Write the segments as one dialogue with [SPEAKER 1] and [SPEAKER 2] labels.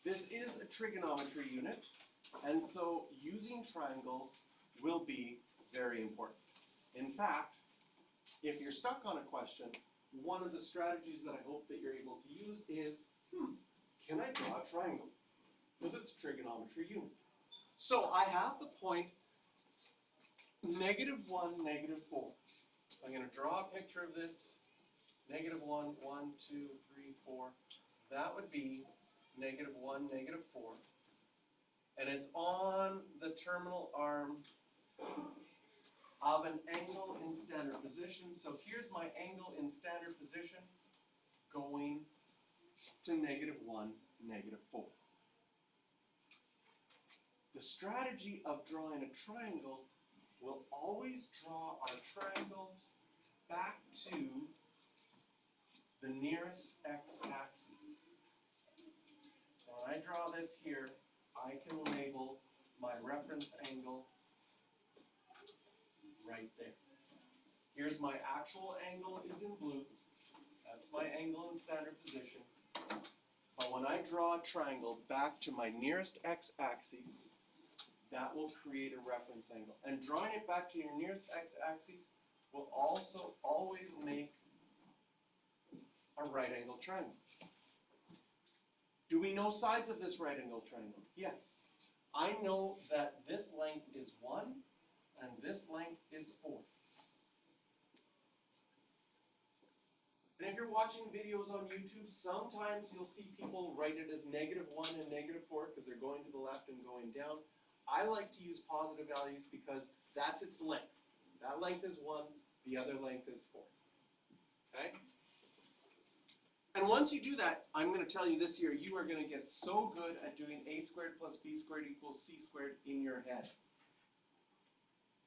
[SPEAKER 1] This is a trigonometry unit, and so using triangles will be very important. In fact, if you're stuck on a question, one of the strategies that I hope that you're able to use is, can I draw a triangle? Because it's a trigonometry unit. So I have the point -1, -4. I'm going to draw a picture of this. -1, 1, 2, 3, 4. That would be -1, -4. And it's on the terminal arm of an angle in standard position. So here's my angle in standard position going to -1, -4. The strategy of drawing a triangle will always draw our triangle back to the nearest x-axis. So when I draw this here, I can label my reference angle right there. Here's my actual angle is in blue. That's my angle in standard position. But when I draw a triangle back to my nearest x-axis, that will create a reference angle. And drawing it back to your nearest x-axis will also always make a right angle triangle. Do we know sides of this right angle triangle? Yes. I know that this length is 1 and this length is 4. And if you're watching videos on YouTube, sometimes you'll see people write it as -1 and -4 because they're going to the left and going down. I like to use positive values because that's its length. That length is 1, the other length is 4. Okay? And once you do that, I'm going to tell you this year, you are going to get so good at doing a squared plus b squared equals c squared in your head.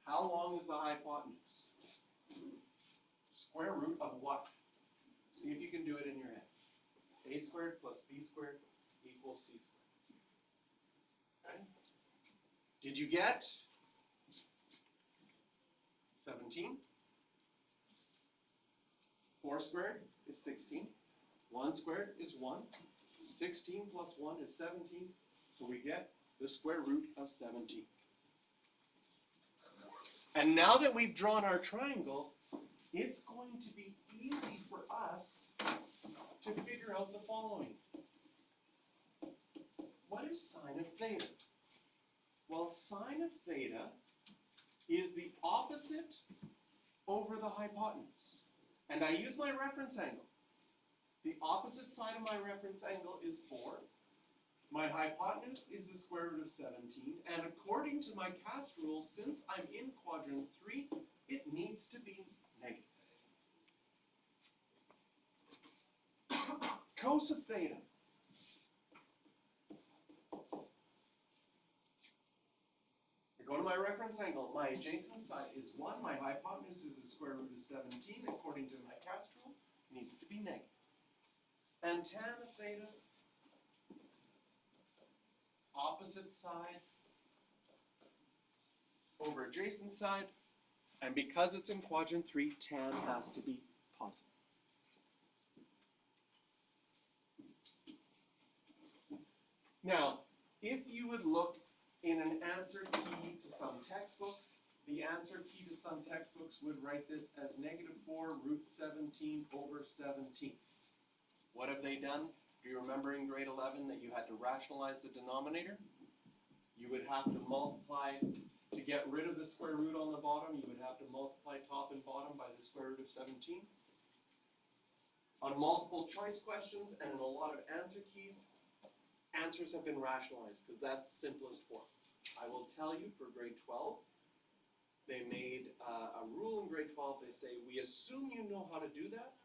[SPEAKER 1] How long is the hypotenuse? Square root of what? See if you can do it in your head. A squared plus b squared equals c squared. Okay? Did you get 17? 4 squared is 16. 1 squared is 1. 16 plus 1 is 17. So we get the square root of 17. And now that we've drawn our triangle, it's going to be easy for us to figure out the following. What is sine of theta? Well, sine of theta is the opposite over the hypotenuse. And I use my reference angle. The opposite side of my reference angle is 4. My hypotenuse is the square root of 17. And according to my cast rule, since I'm in quadrant 3, it needs to be negative. Cos of theta. I go to my reference angle. My adjacent side is 1. My hypotenuse is the square root of 17. According to my cast rule, it needs to be negative. And tan of theta, opposite side over adjacent side. And because it's in quadrant 3, tan has to be positive. Now, if you would look in an answer key to some textbooks, the answer key to some textbooks would write this as -4 root 17 over 17. What have they done? Do you remember in grade 11 that you had to rationalize the denominator? You would have to multiply, to get rid of the square root on the bottom, you would have to multiply top and bottom by the square root of 17. On multiple choice questions and in a lot of answer keys, answers have been rationalized because that's simplest form. I will tell you for grade 12, they made a rule in grade 12. They say, we assume you know how to do that,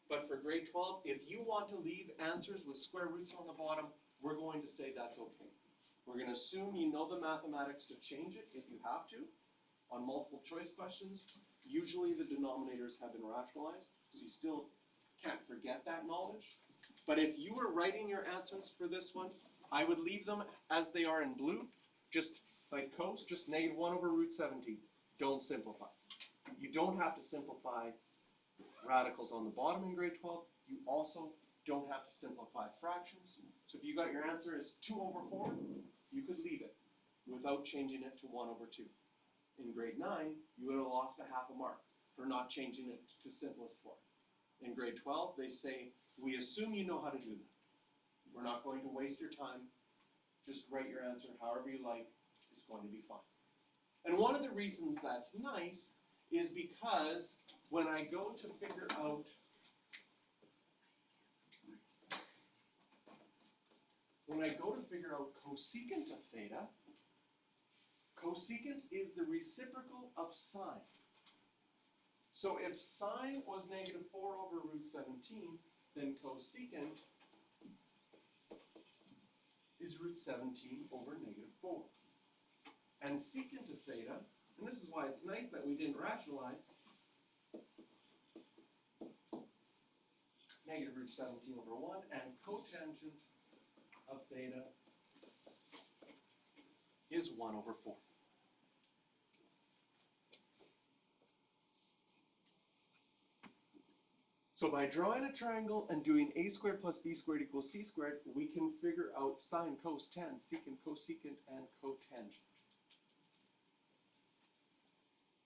[SPEAKER 1] but for grade 12, if you want to leave answers with square roots on the bottom, we're going to say that's okay. We're going to assume you know the mathematics to change it if you have to. On multiple choice questions, usually the denominators have been rationalized, so you still can't forget that knowledge. But if you were writing your answers for this one, I would leave them as they are in blue, just like cos, just -1 over root 17. Don't simplify. You don't have to simplify radicals on the bottom in grade 12. You also don't have to simplify fractions. So if you got your answer as 2/4, you could leave it without changing it to 1/2. In grade 9, you would have lost a half a mark for not changing it to simplest form. In grade 12, they say, we assume you know how to do that. We're not going to waste your time. Just write your answer however you like. It's going to be fine. And one of the reasons that's nice is because when I go to figure out cosecant of theta, cosecant is the reciprocal of sine. So if sine was -4/√17, then cosecant is √17/-4. And secant of theta, and this is why it's nice that we didn't rationalize, -√17/1, and cotangent of theta is 1/4. So by drawing a triangle and doing a squared plus b squared equals c squared, we can figure out sine, cos, tan, secant, cosecant, and cotangent.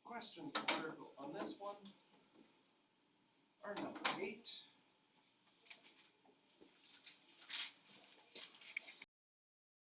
[SPEAKER 1] Questions on this one are number 8.